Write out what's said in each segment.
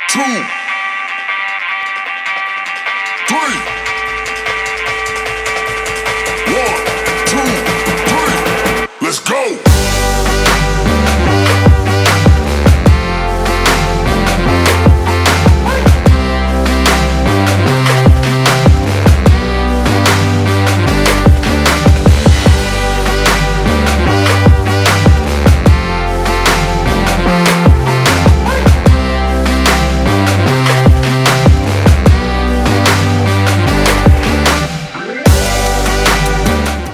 2, 3. 1, 2, 3. Let's go.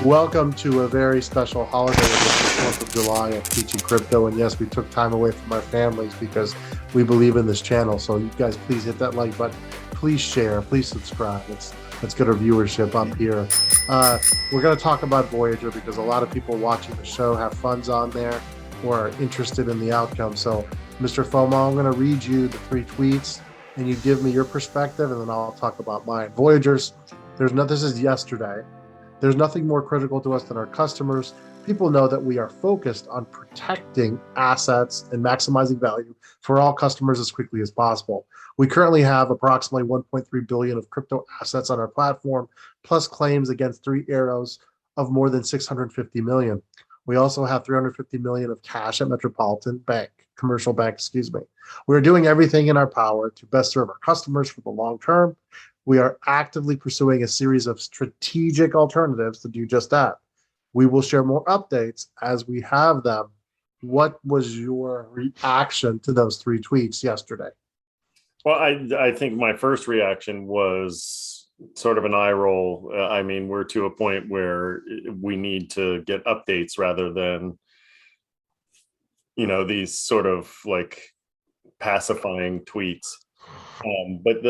Welcome to a very special holiday edition, 4th of July of teaching crypto. And yes, we took time away from our families because we believe in this channel. So you guys, please hit that like button. Please share. Please subscribe. Let's get our viewership up here. We're going to talk about Voyager because a lot of people watching the show have funds on there or are interested in the outcome. So, MrFOMO, I'm going to read you the 3 tweets and you give me your perspective, and then I'll talk about mine. Voyagers, this is yesterday. There's nothing more critical to us than our customers. People know that we are focused on protecting assets and maximizing value for all customers as quickly as possible. We currently have approximately 1.3 billion of crypto assets on our platform, plus claims against 3 arrows of more than 650 million. We also have 350 million of cash at Metropolitan Bank, commercial bank, excuse me. We're doing everything in our power to best serve our customers for the long term. We are actively pursuing a series of strategic alternatives to do just that. We will share more updates as we have them. What was your reaction to those 3 tweets yesterday? Well, I think my first reaction was sort of an eye roll. I mean, we're to a point where we need to get updates rather than, these sort of like pacifying tweets. But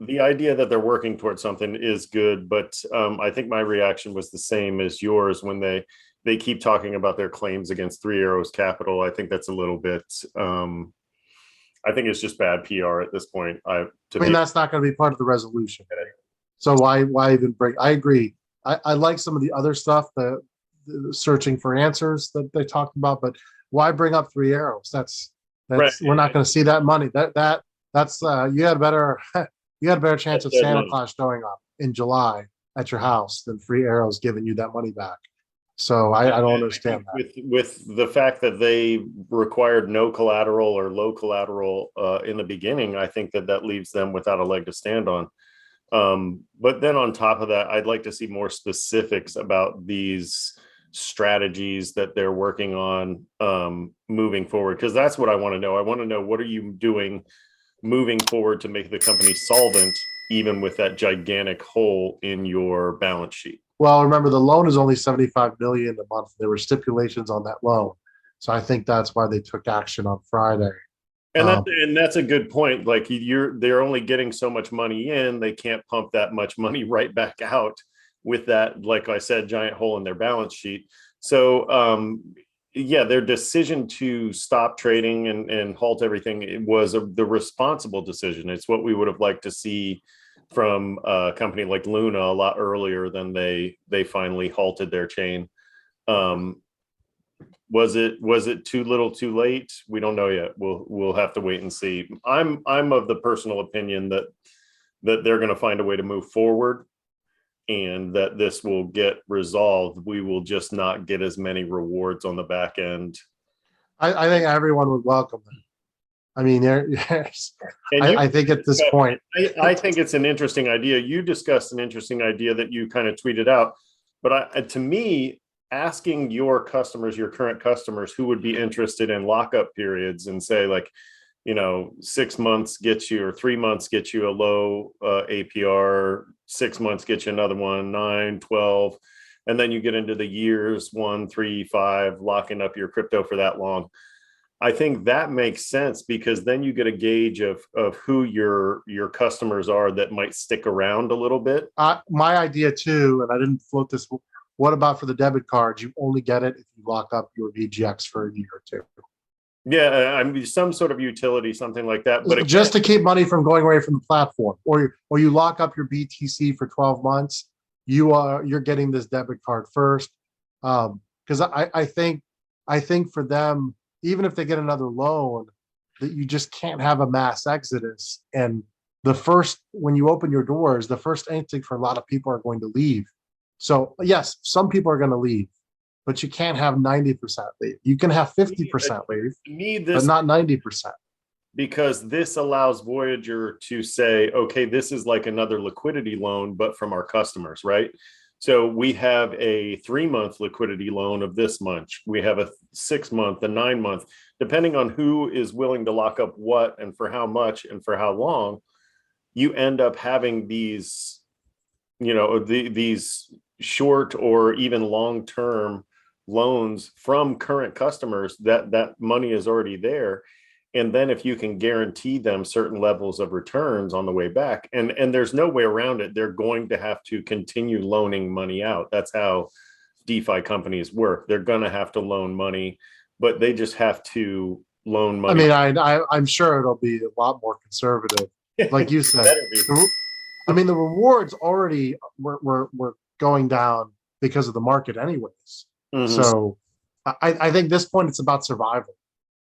the idea that they're working towards something is good, but I think my reaction was the same as yours when they keep talking about their claims against 3 Arrows Capital. I think that's a little bit, I think it's just bad PR at this point. That's not going to be part of the resolution. So why even bring? I agree. I like some of the other stuff, the searching for answers that they talked about, but why bring up 3 Arrows? That's right. We're not going to see that money. That's you had a better chance of Santa Claus showing up in July at your house than 3 Arrows giving you that money back. So I don't understand that. With the fact that they required no collateral or low collateral in the beginning, I think that leaves them without a leg to stand on. But then on top of that, I'd like to see more specifics about these strategies that they're working on moving forward, because that's what I want to know. I want to know, what are you doing moving forward to make the company solvent, even with that gigantic hole in your balance sheet? Well, remember, the loan is only 75 million a month. There were stipulations on that loan, so I think that's why they took action on Friday. And that's a good point. Like, they're only getting so much money in; they can't pump that much money right back out with that, like I said, giant hole in their balance sheet. So, yeah, their decision to stop trading and halt everything was the responsible decision. It's what we would have liked to see from a company like Luna a lot earlier than they finally halted their chain. Was it too little, too late? We don't know yet. We'll have to wait and see. I'm of the personal opinion that they're going to find a way to move forward, and that this will get resolved. We will just not get as many rewards on the back end. I think everyone would welcome them. I mean, I think at this point, I think it's an interesting idea. You discussed an interesting idea that you kind of tweeted out, but to me, asking your customers, your current customers, who would be interested in lockup periods, and say, like, 6 months gets you, or 3 months gets you a low APR, 6 months gets you another one, 9, 12, and then you get into the years 1, 3, 5, locking up your crypto for that long. I think that makes sense, because then you get a gauge of who your customers are that might stick around a little bit. My idea too, and I didn't float this. What about for the debit cards? You only get it if you lock up your VGX for a year or 2. Yeah, I mean, some sort of utility, something like that. But just to keep money from going away from the platform, or you lock up your BTC for 12 months. You're getting this debit card first, because I think for them, even if they get another loan, that you just can't have a mass exodus. And when you open your doors, the first instinct for a lot of people are going to leave. So yes, some people are going to leave, but you can't have 90% leave. You can have 50% leave, To me, but not 90%. because this allows Voyager to say, okay, this is like another liquidity loan, but from our customers, right? So we have a 3-month liquidity loan of this much. We have a 6-month, a 9-month, depending on who is willing to lock up what and for how much and for how long. You end up having these, these short or even long-term loans from current customers that money is already there. And then if you can guarantee them certain levels of returns on the way back, and there's no way around it, they're going to have to continue loaning money out. That's how DeFi companies work. They're going to have to loan money, but they just have to loan money. I mean, I'm sure it'll be a lot more conservative. Like you said, I mean, the rewards already were going down because of the market anyways. Mm-hmm. So I think this point, it's about survival.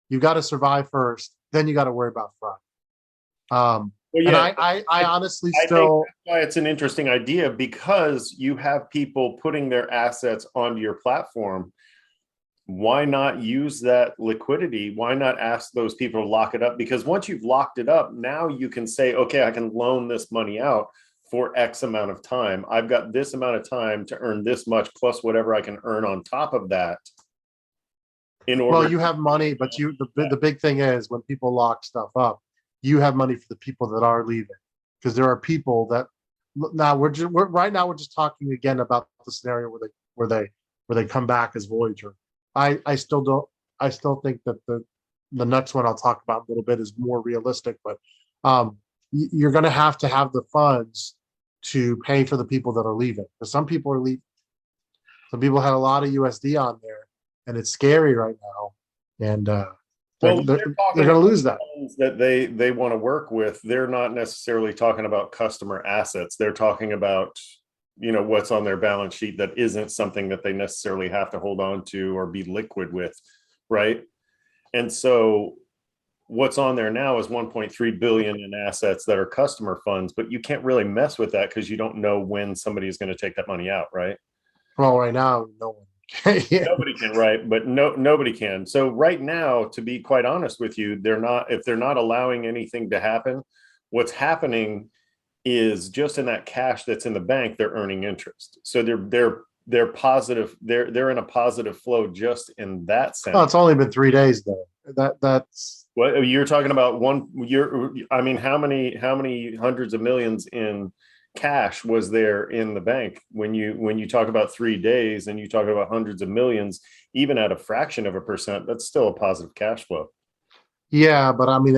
You got to survive first, then you got to worry about fraud. Well, yeah, and I honestly still think that's why it's an interesting idea, because you have people putting their assets onto your platform. Why not use that liquidity? Why not ask those people to lock it up? Because once you've locked it up, now you can say, okay, I can loan this money out for X amount of time. I've got this amount of time to earn this much plus whatever I can earn on top of that. Well, you have money, but the big thing is when people lock stuff up, you have money for the people that are leaving, because there are people that now we're just talking again about the scenario where they come back as Voyager. I still think that the next one I'll talk about in a little bit is more realistic, but you're going to have the funds to pay for the people that are leaving, because some people are leaving. Some people had a lot of USD on there, and it's scary right now, and they're going to lose that. That they want to work with. They're not necessarily talking about customer assets. They're talking about what's on their balance sheet that isn't something that they necessarily have to hold on to or be liquid with, right? And so what's on there now is 1.3 billion in assets that are customer funds, but you can't really mess with that because you don't know when somebody is going to take that money out, right? Well, right now, no one. Yeah. Nobody can, right? But nobody can. So right now, to be quite honest with you, if they're not allowing anything to happen, what's happening is just in that cash that's in the bank, they're earning interest. So they're positive. They're in a positive flow just in that sense. Oh, it's only been 3 days though. That's what you're talking about. I mean, how many hundreds of millions in cash was there in the bank when you talk about 3 days and you talk about hundreds of millions, even at a fraction of a percent, that's still a positive cash flow. Yeah, but I mean,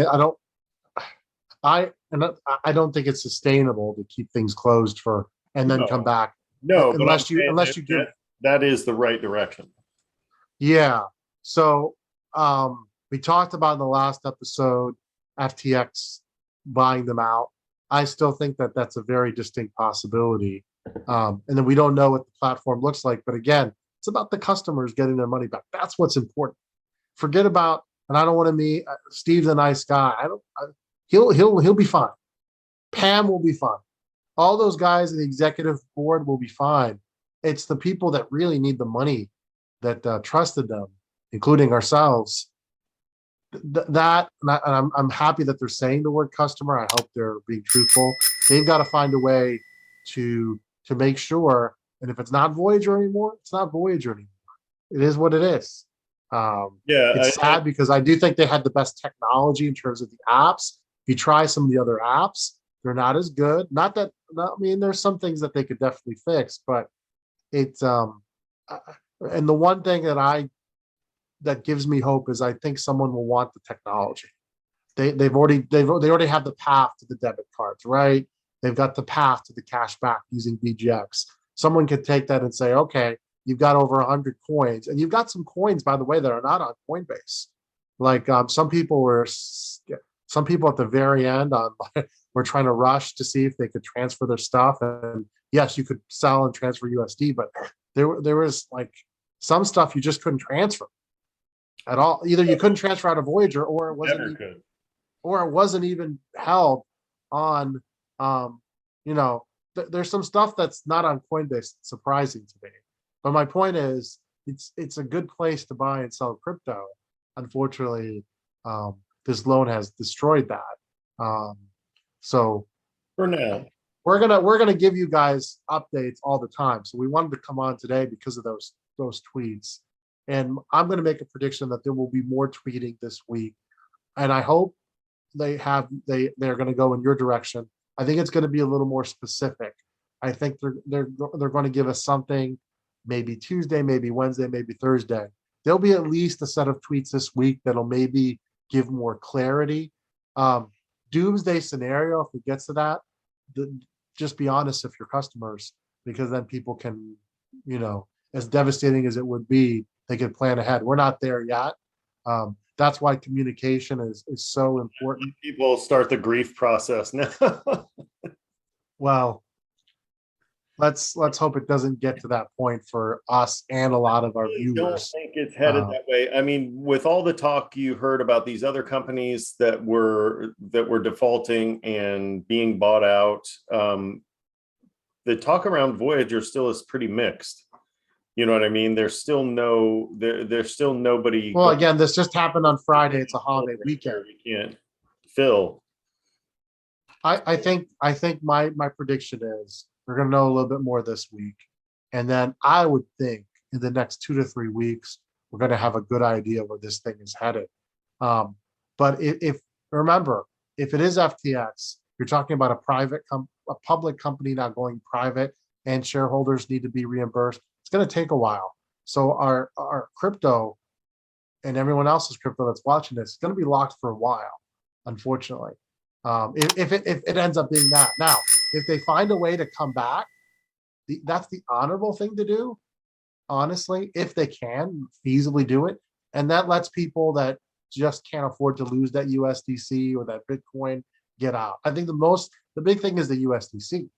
I don't think it's sustainable to keep things closed and then come back. No, unless you give that is the right direction. Yeah. So we talked about in the last episode FTX buying them out. I still think that that's a very distinct possibility. And then we don't know what the platform looks like. But again, it's about the customers getting their money back. That's what's important. Forget about, and I don't want to meet Steve's a nice guy. He'll be fine. Pam will be fine. All those guys in the executive board will be fine. It's the people that really need the money that trusted them, including ourselves. I'm happy that they're saying the word customer. I hope they're being truthful. They've got to find a way to make sure. And if it's not Voyager anymore, it's not Voyager anymore. It is what it is. It's sad because I do think they had the best technology in terms of the apps. If you try some of the other apps, they're not as good. I mean, there's some things that they could definitely fix, but it's and the one thing that gives me hope is I think someone will want the technology. They already have the path to the debit cards, right? They've got the path to the cash back using BGX. Someone could take that and say, okay, you've got over 100 coins, and you've got some coins, by the way, that are not on Coinbase. Like some people at the very end were trying to rush to see if they could transfer their stuff. And yes, you could sell and transfer USD, but there was like some stuff you just couldn't transfer at all. Either you couldn't transfer out of Voyager, or it wasn't. or it wasn't even held on, you know, there's some stuff that's not on Coinbase surprising to me. But my point is, it's a good place to buy and sell crypto. Unfortunately, this loan has destroyed that. So For now. we're gonna give you guys updates all the time. So we wanted to come on today because of those tweets. And I'm gonna make a prediction that there will be more tweeting this week. And I hope they're gonna go in your direction. I think it's gonna be a little more specific. I think they're gonna give us something maybe Tuesday, maybe Wednesday, maybe Thursday. There'll be at least a set of tweets this week that'll maybe give more clarity. Doomsday scenario, if it gets to that, just be honest if you're customers, because then people can, as devastating as it would be, they can plan ahead. We're not there yet. That's why communication is so important. People start the grief process now. Well, let's hope it doesn't get to that point for us and a lot of our viewers. I don't think it's headed that way. I mean, with all the talk you heard about these other companies that were defaulting and being bought out, the talk around Voyager still is pretty mixed. You know what I mean? There's still nobody. Well, again, this just happened on Friday. It's a holiday weekend. You can't fill. I think my prediction is we're going to know a little bit more this week. And then I would think in the next 2 to 3 weeks, we're going to have a good idea where this thing is headed. But if it is FTX, you're talking about a public company now going private, and shareholders need to be reimbursed. It's going to take a while. So our crypto and everyone else's crypto that's watching this is going to be locked for a while, unfortunately. If it ends up being that. Now, if they find a way to come back, that's the honorable thing to do, honestly, if they can feasibly do it. And that lets people that just can't afford to lose that USDC or that Bitcoin get out. I think the big thing is the USDC.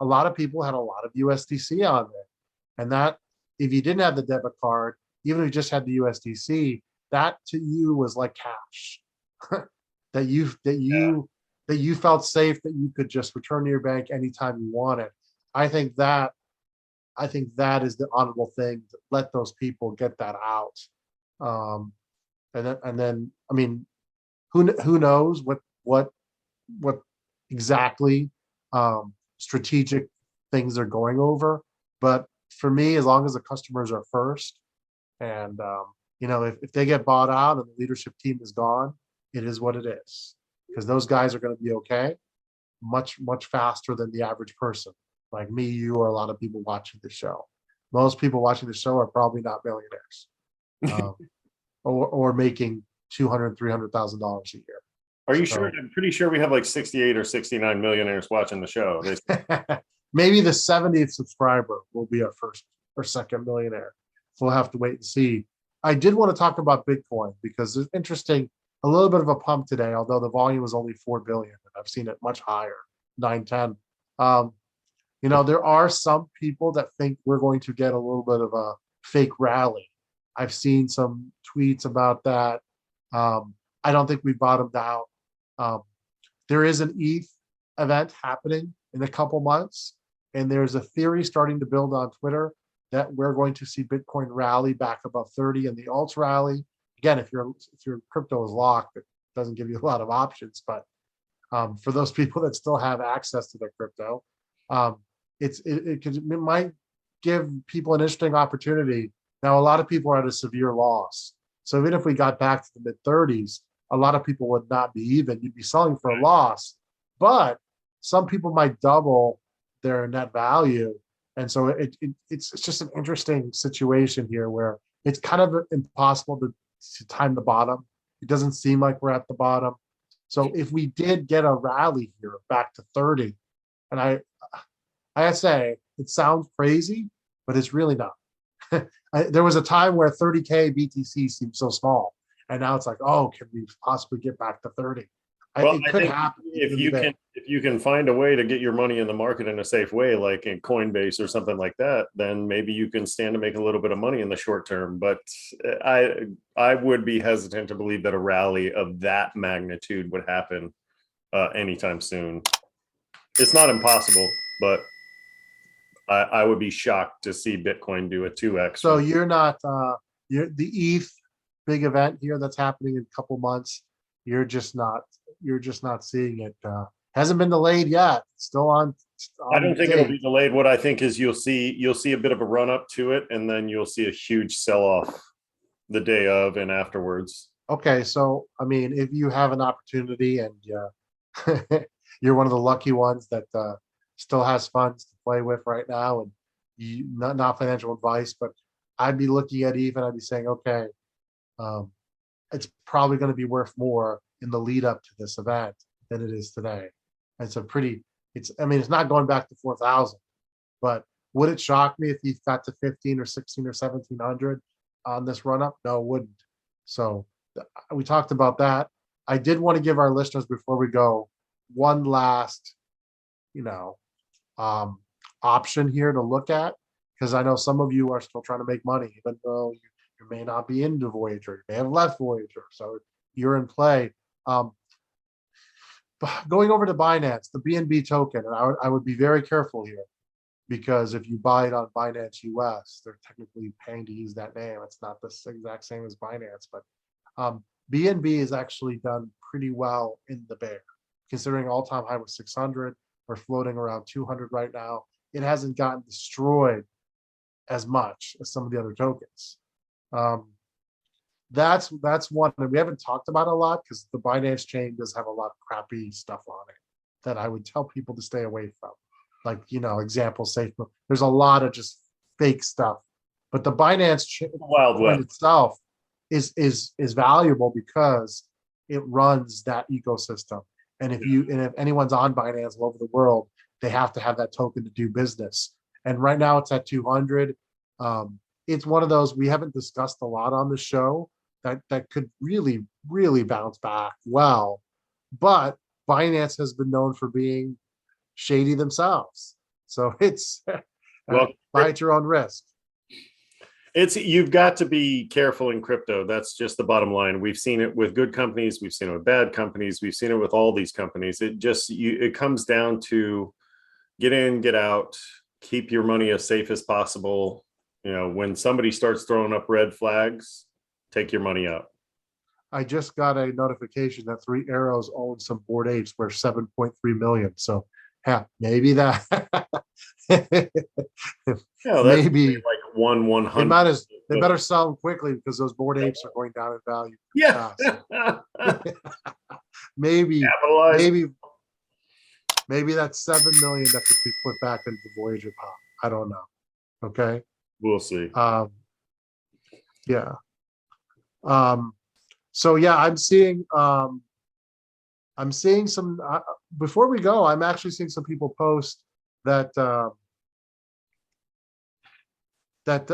A lot of people had a lot of USDC on there. And that, if you didn't have the debit card, even if you just had the USDC, that to you was like cash. that you felt safe, that you could just return to your bank anytime you wanted. I think that is the honorable thing, to let those people get that out. And then I mean, who knows what exactly strategic things they're going over. But for me, as long as the customers are first, and if they get bought out and the leadership team is gone, it is what it is. Because those guys are going to be okay much faster than the average person like me, you, or a lot of people watching the show. Most people watching the show are probably not millionaires, or making $200,000-$300,000 a year. Are you sure? I'm pretty sure we have like 68 or 69 millionaires watching the show. Maybe the 70th subscriber will be our first or second millionaire. So we'll have to wait and see. I did want to talk about Bitcoin because it's interesting. A little bit of a pump today, although the volume was only 4 billion. And I've seen it much higher, 9, 10. There are some people that think we're going to get a little bit of a fake rally. I've seen some tweets about that. I don't think we bottomed out. There is an ETH event happening in a couple months, and there's a theory starting to build on Twitter that we're going to see Bitcoin rally back above 30 and the alts rally. Again, if your crypto is locked, it doesn't give you a lot of options. But for those people that still have access to their crypto, it might give people an interesting opportunity. Now, a lot of people are at a severe loss. So even if we got back to the mid 30s, a lot of people would not be even. You'd be selling for a loss. But some people might double their net value. And so it's just an interesting situation here where it's kind of impossible to time the bottom. It doesn't seem like we're at the bottom. So if we did get a rally here back to 30, and I say it sounds crazy, but it's really not. There was a time where 30K BTC seemed so small, and now it's like, oh, can we possibly get back to 30? It I could think happen. if you can find a way to get your money in the market in a safe way, like in Coinbase or something like that, then maybe you can stand to make a little bit of money in the short term. But I would be hesitant to believe that a rally of that magnitude would happen anytime soon. It's not impossible, but I would be shocked to see Bitcoin do a 2x. So you're not you're the ETH big event here that's happening in a couple months. You're just not seeing it. Hasn't been delayed yet. Still on. I don't think it'll be delayed. What I think is you'll see a bit of a run up to it, and then you'll see a huge sell off the day of and afterwards. Okay, so I mean, if you have an opportunity and you're one of the lucky ones that still has funds to play with right now, and you not financial advice, but I'd be looking at ETH and I'd be saying, okay, it's probably going to be worth more in the lead up to this event than it is today. It's I mean, it's not going back to 4,000, but would it shock me if ETH got to 15 or 16 or 1700 on this run up? No, it wouldn't. So we talked about that. I did want to give our listeners, before we go, one last, option here to look at, because I know some of you are still trying to make money, even though you may not be into Voyager, you may have left Voyager, so you're in play. Going over to Binance, the BNB token, and I would be very careful here, because if you buy it on Binance US, they're technically paying to use that name. It's not the exact same as Binance, but BNB has actually done pretty well in the bear, considering all-time high was 600. We're floating around 200 right now. It hasn't gotten destroyed as much as some of the other tokens. That's one that we haven't talked about a lot, because the Binance chain does have a lot of crappy stuff on it that I would tell people to stay away from. Like, example, safe. There's a lot of just fake stuff, but the Binance chain itself is valuable because it runs that ecosystem. And if anyone's on Binance all over the world, they have to have that token to do business. And right now it's at 200. It's one of those we haven't discussed a lot on the show that could really, really bounce back well. But Binance has been known for being shady themselves. So it's buy at your own risk. You've got to be careful in crypto. That's just the bottom line. We've seen it with good companies. We've seen it with bad companies. We've seen it with all these companies. It comes down to get in, get out, keep your money as safe as possible. When somebody starts throwing up red flags, take your money out. I just got a notification that Three Arrows owns some Bored Apes worth 7.3 million. So maybe that maybe like 1/100. They better sell them quickly, because those Bored Apes are going down in value. Yeah. maybe that's 7 million that could be put back into the Voyager pot. I don't know. Okay. We'll see. Yeah. So yeah, I'm seeing some before we go, I'm actually seeing some people post that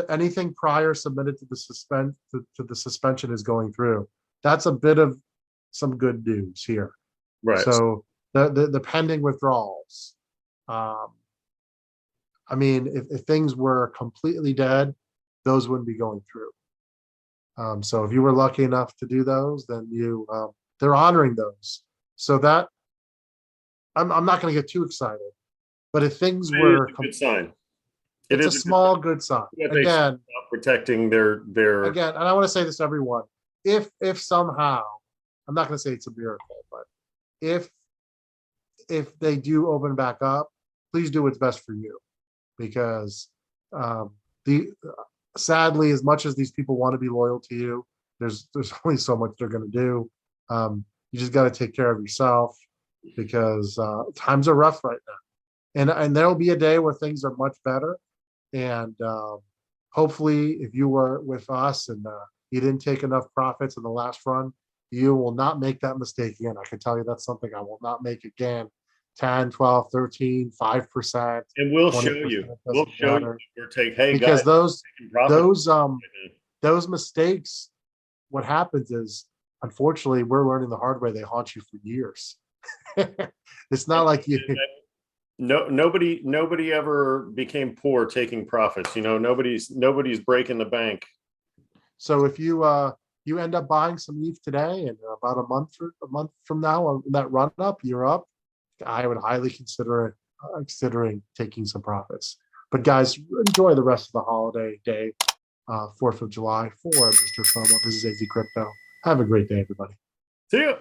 anything prior submitted to the suspension is going through. That's a bit of some good news here. Right. So the pending withdrawals. I mean, if things were completely dead, those wouldn't be going through. So if you were lucky enough to do those, then they're honoring those. So that I'm not going to get too excited, but if things were, a good sign. It's a small good sign. Again, protecting their again, and I want to say this to everyone: if somehow, I'm not going to say it's a miracle, but if they do open back up, please do what's best for you, because sadly, as much as these people want to be loyal to you, there's only so much they're going to do. You just got to take care of yourself, because times are rough right now, and there'll be a day where things are much better. And hopefully, if you were with us and you didn't take enough profits in the last run, you will not make that mistake again. I can tell you that's something I will not make again. 10, 12, 13, 5%. And we'll show you. We'll show you your take. Hey, because guys, those mistakes, what happens is, unfortunately, we're learning the hard way. They haunt you for years. It's not like you. No, nobody ever became poor taking profits. Nobody's breaking the bank. So if you end up buying some ETH today, and about a month from now, on that run up, you're up. I would highly consider considering taking some profits. But guys, enjoy the rest of the holiday day, 4th of July for Mr. FOMO. This is AZcrypto. Have a great day, everybody. See ya.